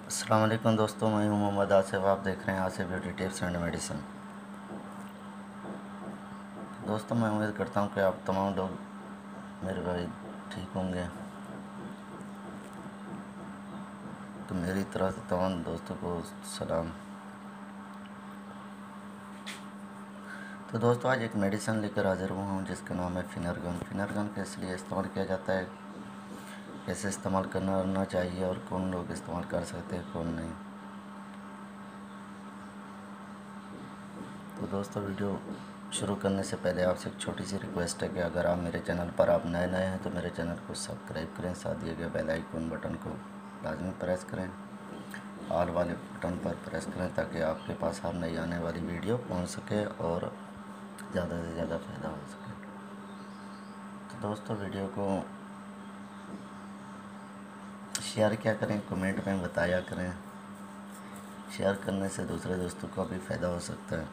अस्सलाम वालेकुम दोस्तों, मैं हूं मोहम्मद आसिफ। आप देख रहे हैं Asif beauty tips and medicine. दोस्तों, मैं उम्मीद करता हूं कि आप तमाम लोग मेरे भाई ठीक होंगे। तो मेरी तरफ से तमाम दोस्तों को सलाम। तो दोस्तों, आज एक मेडिसिन लेकर हाजिर हुआ हूं जिसका नाम है फिनरगन। फिनरगन किस लिए इस्तेमाल किया जाता है, कैसे इस्तेमाल करना चाहिए और कौन लोग इस्तेमाल कर सकते हैं, कौन नहीं। तो दोस्तों, वीडियो शुरू करने से पहले आपसे एक छोटी सी रिक्वेस्ट है कि अगर आप मेरे चैनल पर आप नए हैं तो मेरे चैनल को सब्सक्राइब करें, साथ दिए गए बेल आइकन बटन को लाजमी प्रेस करें, ऑल वाले बटन पर प्रेस करें ताकि आपके पास हर नई आने वाली वीडियो पहुंच सके और ज़्यादा से ज़्यादा फ़ायदा हो सके। तो दोस्तों, वीडियो को शेयर क्या करें, कमेंट में बताया करें। शेयर करने से दूसरे दोस्तों को भी फ़ायदा हो सकता है।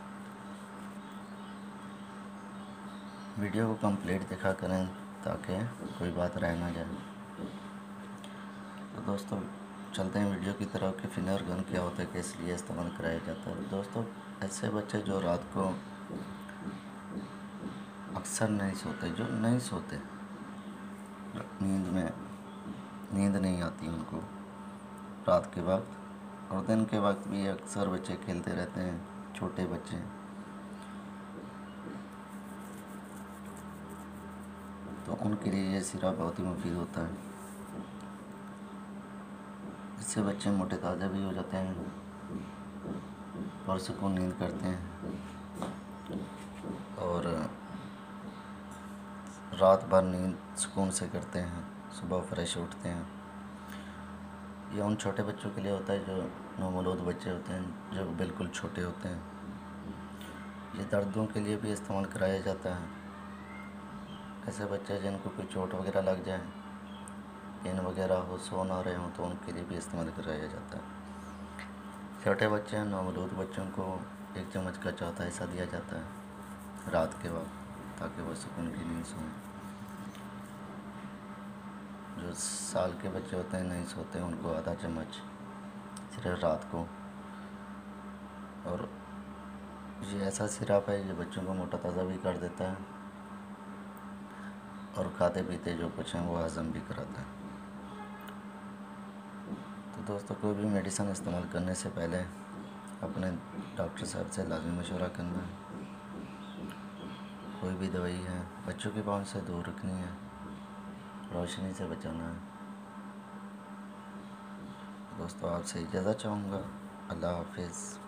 वीडियो को कंप्लीट देखा करें ताकि कोई बात रह ना जाए। तो दोस्तों, चलते हैं वीडियो की तरफ कि फिनरगन क्या होता है, किस लिए इस्तेमाल कराया जाता है। दोस्तों, ऐसे बच्चे जो रात को अक्सर नहीं सोते, जो नहीं सोते, नींद नहीं आती उनको रात के वक्त, और दिन के वक्त भी अक्सर बच्चे खेलते रहते हैं, छोटे बच्चे। तो उनके लिए ये सिरप बहुत ही मुफीद होता है। इससे बच्चे मोटे ताज़ा भी हो जाते हैं और सुकून नींद करते हैं और रात भर नींद सुकून से करते हैं, सुबह फ्रेश उठते हैं। ये उन छोटे बच्चों के लिए होता है जो नवमौलूद बच्चे होते हैं, जो बिल्कुल छोटे होते हैं। ये दर्दों के लिए भी इस्तेमाल कराया जाता है। ऐसे बच्चे जिनको कोई चोट वगैरह लग जाए, पेन वगैरह हो, सो ना रहे हों, तो उनके लिए भी इस्तेमाल कराया जाता है। छोटे बच्चे हैं, नवमौलूद बच्चों को 1 चम्मच का चौथा हिस्सा दिया जाता है रात के वक्त ताकि वो सुकून की नींद सोएं। जो साल के बच्चे होते हैं, नहीं सोते, उनको आधा चम्मच सिर्फ रात को। और ये ऐसा सिरप है जो बच्चों को मोटा ताज़ा भी कर देता है और खाते पीते जो कुछ हैं वो हज़म भी कराता है। तो दोस्तों, कोई भी मेडिसिन इस्तेमाल करने से पहले अपने डॉक्टर साहब से लाज़मी मशवरा करना है। कोई भी दवाई है बच्चों के पाँव से दूर रखनी है, रोशनी से बचाना है। दोस्तों, आपसे इजाज़त चाहूँगा। अल्लाह हाफिज़।